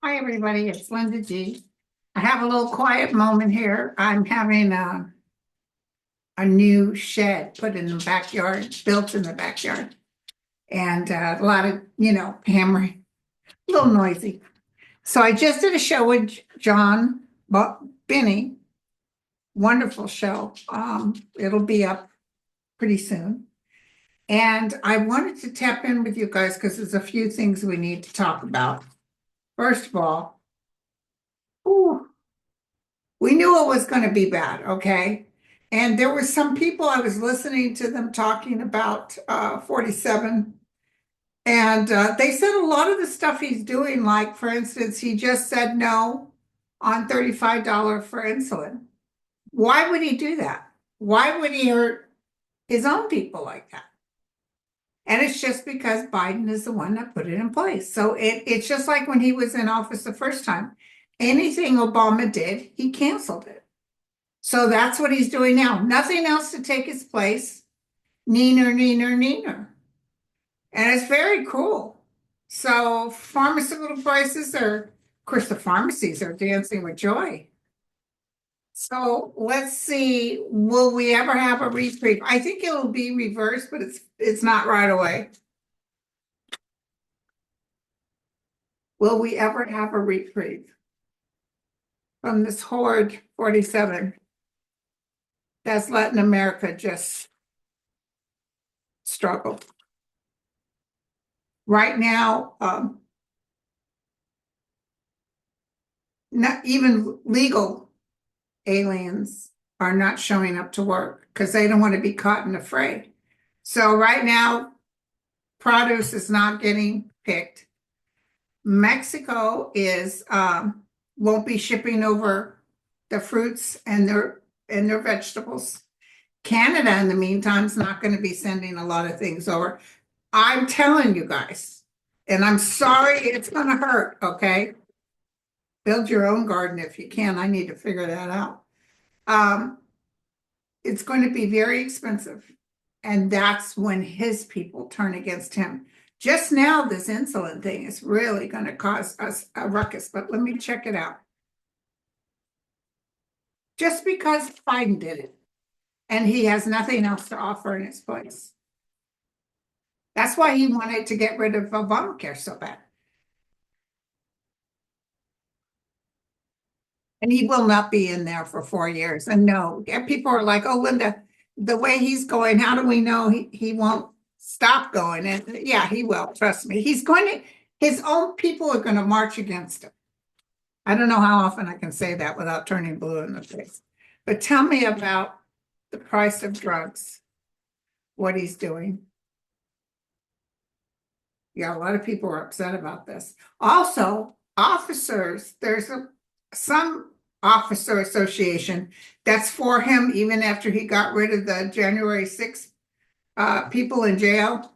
Hi, everybody. It's Linda G. I have a little quiet moment here. I'm having a new shed put in the backyard, built in the backyard, and a lot of, hammering, a little noisy. So I just did a show with John Binney. Wonderful show. It'll be up pretty soon. And I wanted to tap in with you guys because there's a few things we need to talk about. First of all, ooh, we knew it was going to be bad, okay? And there were some people, I was listening to them talking about 47, and they said a lot of the stuff he's doing, like, for instance, he just said no on $35 for insulin. Why would he do that? Why would he hurt his own people like that? And it's just because Biden is the one that put it in place. So it's just like when he was in office the first time. Anything Obama did, he canceled it. So that's what he's doing now. Nothing else to take his place. Neener, neener, neener. And it's very cool. So pharmaceutical prices are, of course, the pharmacies are dancing with joy. So let's see, will we ever have a reprieve? I think it'll be reversed, but it's not right away. Will we ever have a reprieve from this horde 47 that's letting America just struggle? Right now, not even legal aliens are not showing up to work because they don't want to be caught in the fray. So right now, produce is not getting picked. Mexico is won't be shipping over the fruits and their vegetables. Canada, in the meantime, is not going to be sending a lot of things over. I'm telling you guys, and I'm sorry it's going to hurt, okay? Build your own garden if you can. I need to figure that out. It's going to be very expensive. And that's when his people turn against him. Just now, this insulin thing is really going to cause us a ruckus, but let me check it out. Just because Biden did it, and he has nothing else to offer in his place. That's why he wanted to get rid of Obamacare so bad. And he will not be in there for 4 years. And no, people are like, oh, Linda, the way he's going, how do we know he won't stop going? And yeah, he will, trust me. He's going to, his own people are going to march against him. I don't know how often I can say that without turning blue in the face. But tell me about the price of drugs, what he's doing. Yeah, a lot of people are upset about this. Also, officers, there's some officer association that's for him even after he got rid of the January 6th people in jail.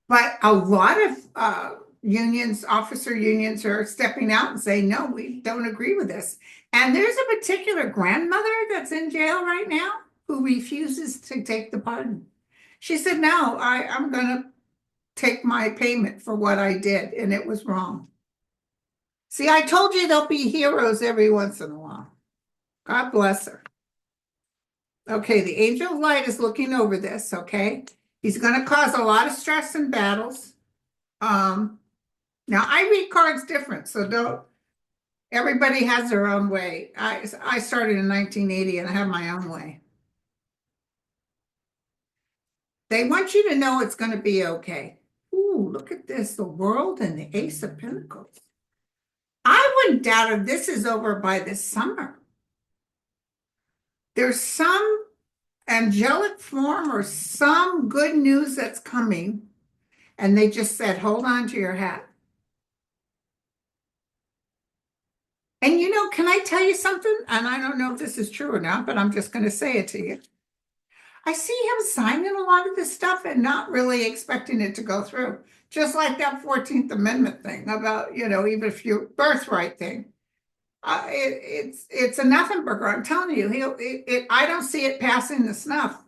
But a lot of unions, officer unions, are stepping out and saying, no, we don't agree with this. And there's a particular grandmother that's in jail right now who refuses to take the pardon. She said, no, I'm going to take my payment for what I did, and it was wrong. See, I told you there'll be heroes every once in a while. God bless her. Okay, the angel of light is looking over this, okay? He's going to cause a lot of stress and battles. Now I read cards different, so don't, everybody has their own way. I started in 1980 and I have my own way. They want you to know it's going to be okay. Ooh, look at this, the world and the Ace of Pentacles. I wouldn't doubt if this is over by this summer. There's some angelic form or some good news that's coming, and they just said, hold on to your hat. And can I tell you something? And I don't know if this is true or not, but I'm just going to say it to you. I see him signing a lot of this stuff and not really expecting it to go through. Just like that 14th Amendment thing about, even if your birthright thing. It's a nothing burger. I'm telling you, I don't see it passing the snuff.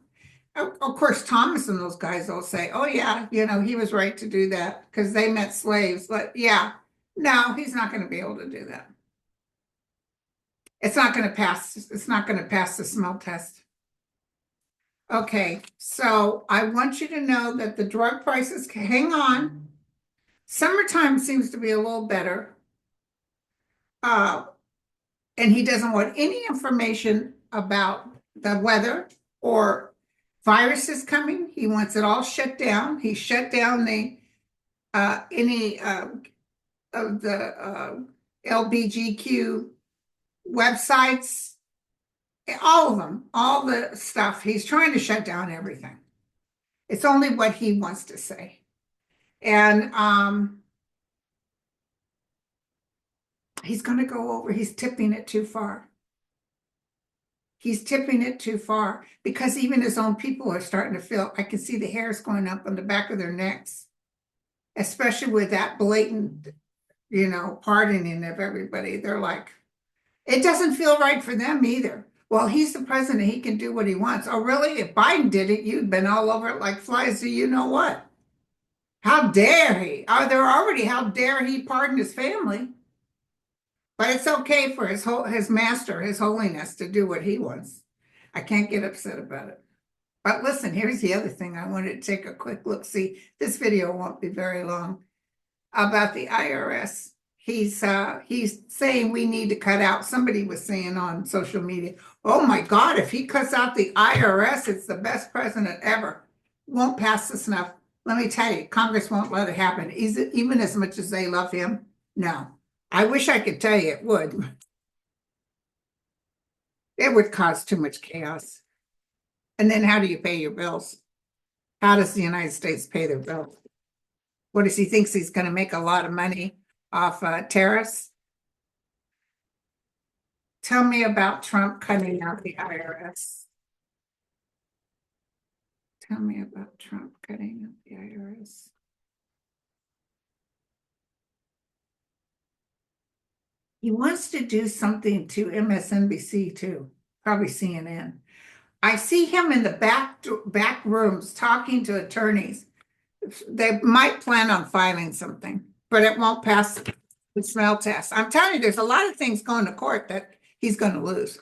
Of course, Thomas and those guys will say, oh yeah, he was right to do that because they met slaves. But yeah, No, he's not going to be able to do that. It's not going to pass. It's not going to pass the smell test. Okay, so I want you to know that the drug prices, hang on. Summertime seems to be a little better. Uh, and he doesn't want any information about the weather or viruses coming. He wants it all shut down. He shut down the any of the LBGQ websites, all of them, all the stuff. He's trying to shut down everything. It's only what he wants to say. And he's going to go over, he's tipping it too far. He's tipping it too far because even his own people are starting to feel, I can see the hairs going up on the back of their necks, especially with that blatant, pardoning of everybody. They're like, it doesn't feel right for them either. Well, he's the president. He can do what he wants. Oh, really? If Biden did it, you'd been all over it like flies. So you know what? How dare he? How dare he pardon his family? But it's okay for his master, his holiness, to do what he wants. I can't get upset about it. But listen, here's the other thing. I wanted to take a quick look. See, this video won't be very long. About the IRS. He's saying we need to cut out. Somebody was saying on social media, oh my God, if he cuts out the IRS, it's the best president ever. Won't pass the snuff. Let me tell you, Congress won't let it happen. Even as much as they love him. No. I wish I could tell you it would. It would cause too much chaos. And then how do you pay your bills? How does the United States pay their bills? What does he thinks he's going to make a lot of money off tariffs? Tell me about Trump cutting out the IRS. Tell me about Trump cutting out the IRS. He wants to do something to MSNBC too, probably CNN. I see him in the back rooms talking to attorneys. They might plan on filing something, but it won't pass the smell test. I'm telling you, there's a lot of things going to court that he's going to lose.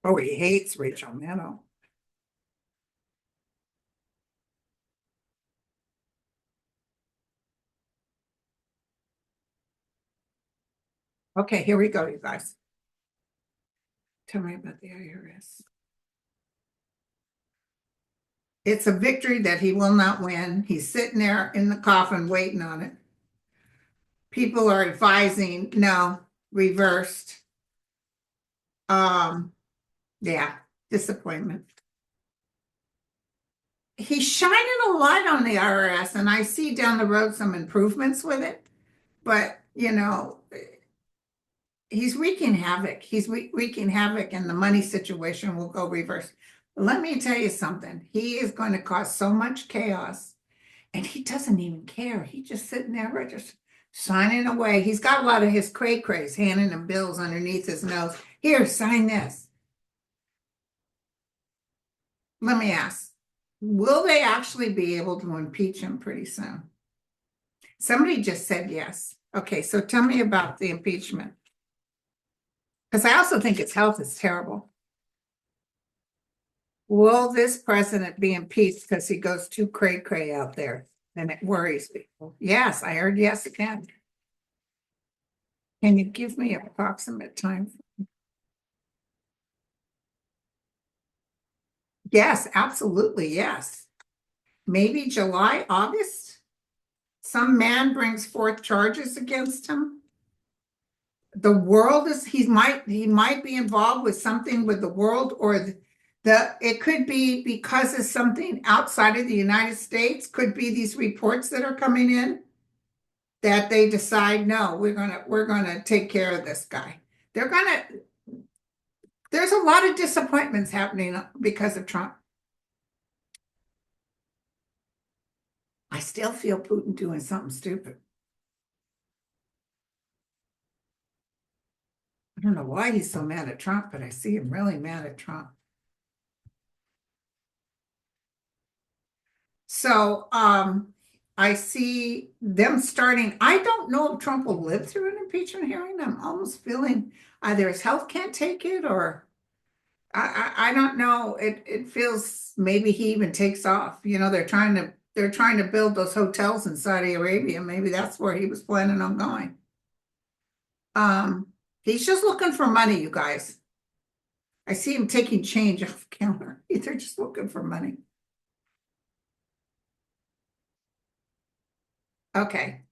Oh, he hates Rachel Maddow. Okay, here we go, you guys. Tell me about the IRS. It's a victory that he will not win. He's sitting there in the coffin waiting on it. People are advising, no, reversed. Yeah, disappointment. He's shining a light on the IRS, and I see down the road some improvements with it. But, he's wreaking havoc. He's wreaking havoc, and the money situation will go reverse. Let me tell you something. He is going to cause so much chaos, and he doesn't even care. He's just sitting there, just signing away. He's got a lot of his cray-crays handing him bills underneath his nose. Here, sign this. Let me ask, will they actually be able to impeach him pretty soon? Somebody just said yes. Okay, so tell me about the impeachment. Because I also think his health is terrible. Will this president be impeached because he goes too cray-cray out there? And it worries people. Yes, I heard yes again. Can you give me an approximate time? Yes, absolutely, yes. Maybe July, August? Some man brings forth charges against him. The world he might be involved with something with the world, or it could be because of something outside of the United States, could be these reports that are coming in that they decide, no, we're gonna take care of this guy. There's a lot of disappointments happening because of Trump. I still feel Putin doing something stupid. I don't know why he's so mad at Trump, but I see him really mad at Trump. So I see them starting. I don't know if Trump will live through an impeachment hearing. I'm almost feeling either his health can't take it or I don't know. It feels maybe he even takes off. They're trying to build those hotels in Saudi Arabia. Maybe that's where he was planning on going. Um, he's just looking for money, you guys. I see him taking change off the counter. They're just looking for money. Okay.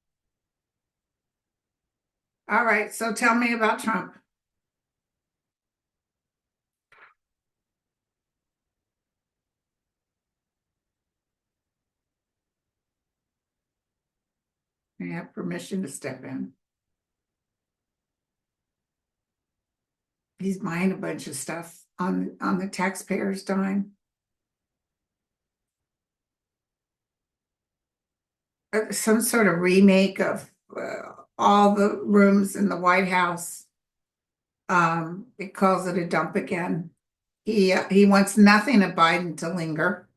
All right. So tell me about Trump. I have permission to step in. He's buying a bunch of stuff on the taxpayers' dime. Some sort of remake of all the rooms in the White House. It calls it a dump again. He wants nothing of Biden to linger.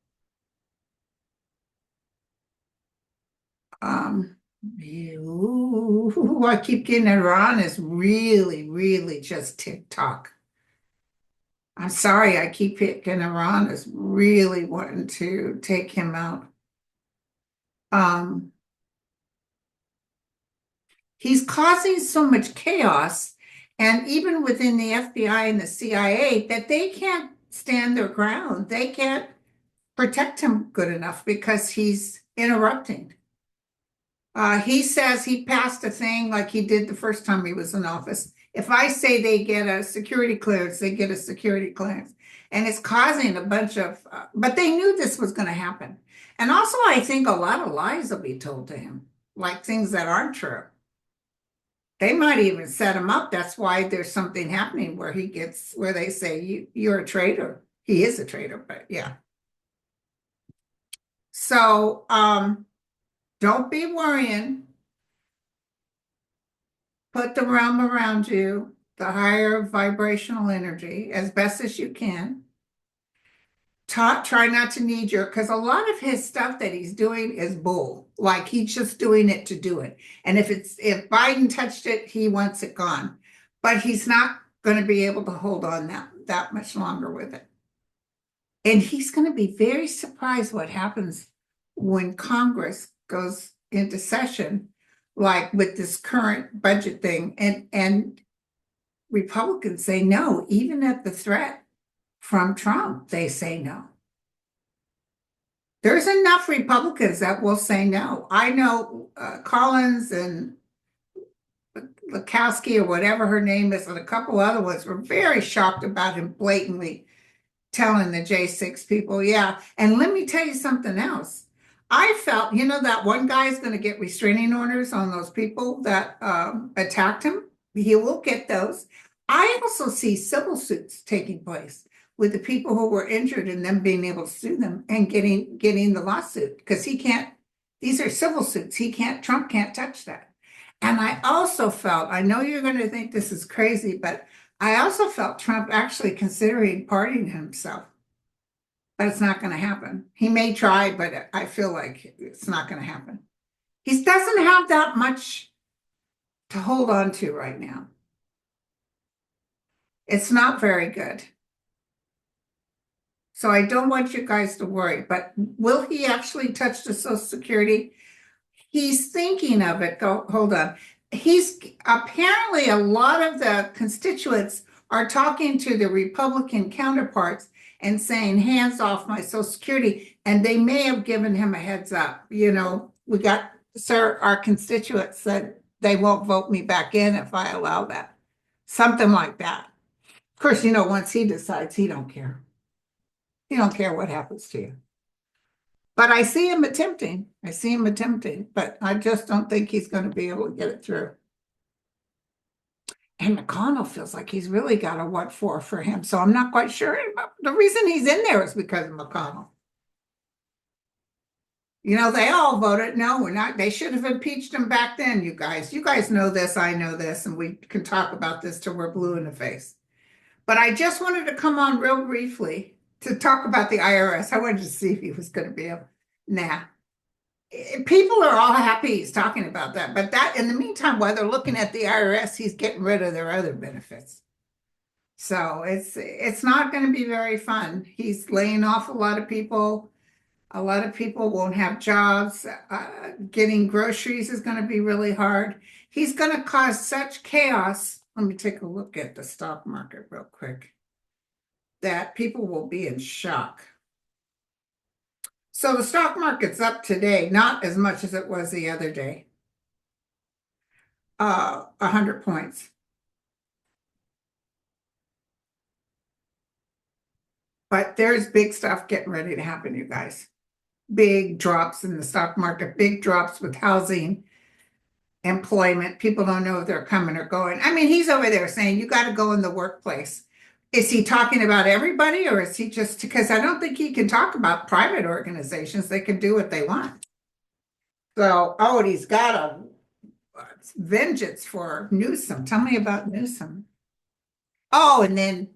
Um, I keep getting Iran is really, really just TikTok. I'm sorry, I keep picking Iran is really wanting to take him out. Um, he's causing so much chaos, and even within the FBI and the CIA, that they can't stand their ground. They can't protect him good enough because he's interrupting. He says he passed a thing like he did the first time he was in office. If I say they get a security clearance, they get a security clearance. And it's causing a bunch of, but they knew this was going to happen. And also, I think a lot of lies will be told to him, like things that aren't true. They might even set him up. That's why there's something happening where they say you're a traitor. He is a traitor, but yeah. So don't be worrying. Put the realm around you, the higher vibrational energy as best as you can. Try not to knee jerk because a lot of his stuff that he's doing is bull. Like he's just doing it to do it. And if Biden touched it, he wants it gone. But he's not going to be able to hold on that much longer with it. And he's going to be very surprised what happens when Congress goes into session, like with this current budget thing, and Republicans say no, even at the threat from Trump, they say no. There's enough Republicans that will say no. I know Collins and Lukowski or whatever her name is, and a couple other ones were very shocked about him blatantly telling the J6 people, yeah. And let me tell you something else. I felt, that one guy is going to get restraining orders on those people that attacked him. He will get those. I also see civil suits taking place with the people who were injured and them being able to sue them and getting the lawsuit because he can't. These are civil suits. Trump can't touch that. And I also felt, I know you're going to think this is crazy, but I also felt Trump actually considering pardoning himself, but it's not going to happen. He may try, but I feel like it's not going to happen. He doesn't have that much to hold on to right now. It's not very good. So I don't want you guys to worry, but will he actually touch the Social Security? He's thinking of it. Hold on. He's apparently a lot of the constituents are talking to the Republican counterparts and saying, hands off my Social Security. And they may have given him a heads up. We got, sir, our constituents said they won't vote me back in if I allow that. Something like that. Of course, once he decides, he don't care. He don't care what happens to you. But I see him attempting. But I just don't think he's going to be able to get it through. And McConnell feels like he's really got a what for him. So I'm not quite sure. The reason he's in there is because of McConnell. They all voted. No, we're not. They should have impeached him back then, you guys. You guys know this. I know this. And we can talk about this till we're blue in the face. But I just wanted to come on real briefly to talk about the IRS. I wanted to see if he was going to be able. Nah. People are all happy he's talking about that, but that in the meantime, while they're looking at the IRS, he's getting rid of their other benefits. So it's not going to be very fun. He's laying off a lot of people. A lot of people won't have jobs. Getting groceries is going to be really hard. He's going to cause such chaos. Let me take a look at the stock market real quick, that people will be in shock. So the stock market's up today, not as much as it was the other day. 100 points. But there's big stuff getting ready to happen, you guys. Big drops in the stock market, big drops with housing, employment. People don't know if they're coming or going. I mean, he's over there saying you got to go in the workplace. Is he talking about everybody, or is he just, because I don't think he can talk about private organizations. They can do what they want. So, oh, and he's got a vengeance for Newsom. Tell me about Newsom. Oh, and then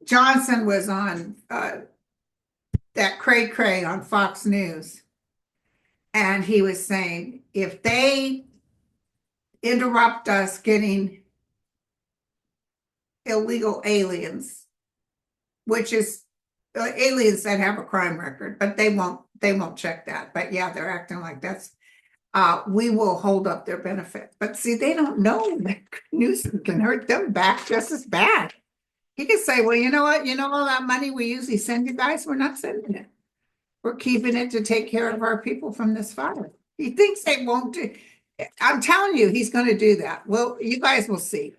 Johnson was on that cray cray on Fox News, and he was saying if they interrupt us getting illegal aliens, which is aliens that have a crime record, but they won't check that. But yeah, they're acting like that's we will hold up their benefit. But see, they don't know that Newsom can hurt them back just as bad. He could say, well, you know what? You know all that money we usually send you guys, we're not sending it. We're keeping it to take care of our people from this fire. He thinks they won't do. I'm telling you, he's going to do that. Well, you guys will see.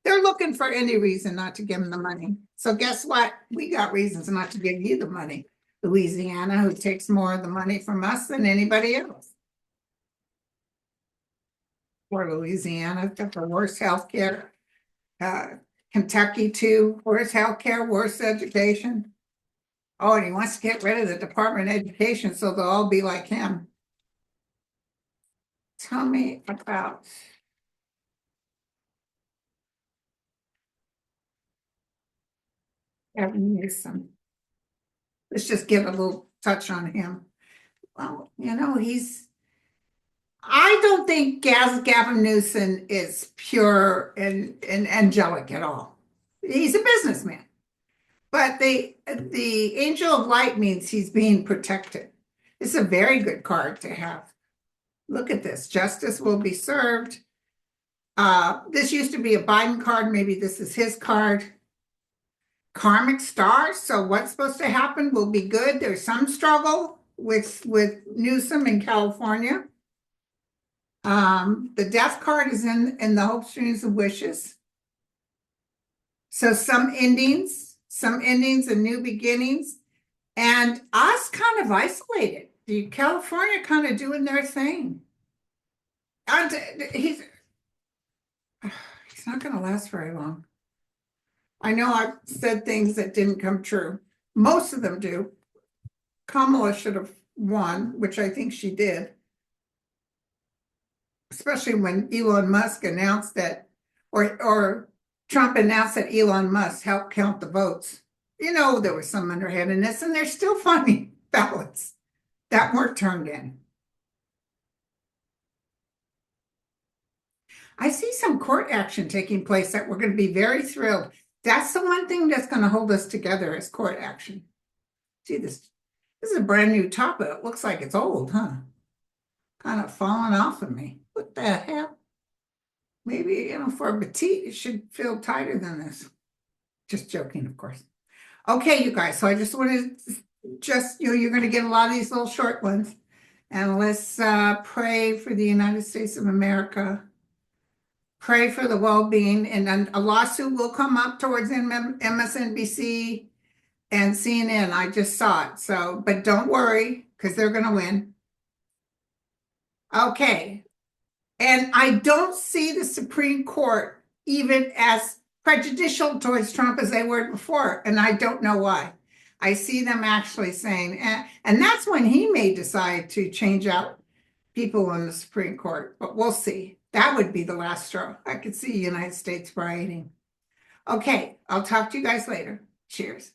They're looking for any reason not to give him the money. So guess what? We got reasons not to give you the money. Louisiana, who takes more of the money from us than anybody else. Or Louisiana, got the worst health care. Kentucky too, worse healthcare, worse education. Oh, and he wants to get rid of the Department of Education so they'll all be like him. Tell me about Gavin Newsom. Let's just give a little touch on him. Well, you know, I don't think Gavin Newsom is pure and angelic at all. He's a businessman. But the angel of light means he's being protected. It's a very good card to have. Look at this. Justice will be served. This used to be a Biden card. Maybe this is his card. Karmic star. So what's supposed to happen will be good. There's some struggle with Newsom in California. The death card is in the hopes, dreams, and wishes. So some endings and new beginnings, and us kind of isolated. The California kind of doing their thing. And he's not going to last very long. I know I've said things that didn't come true. Most of them do. Kamala should have won, which I think she did. Especially when Elon Musk announced that, or Trump announced that Elon Musk helped count the votes. You know, there was some underhandedness, and there's still finding ballots that weren't turned in. I see some court action taking place that we're going to be very thrilled. That's the one thing that's going to hold us together is court action. See this? This is a brand new top, but it looks like it's old, huh? Kind of falling off of me. What the hell? Maybe, you know, for a petite, it should feel tighter than this. Just joking, of course. Okay, you guys. So I just wanted to you're going to get a lot of these little short ones. And let's pray for the United States of America. Pray for the well-being. And then a lawsuit will come up towards MSNBC and CNN. I just saw it. So, but don't worry, because they're going to win. Okay. And I don't see the Supreme Court even as prejudicial towards Trump as they were before. And I don't know why. I see them actually saying, and that's when he may decide to change out people on the Supreme Court. But we'll see. That would be the last straw. I could see the United States rioting. Okay, I'll talk to you guys later. Cheers.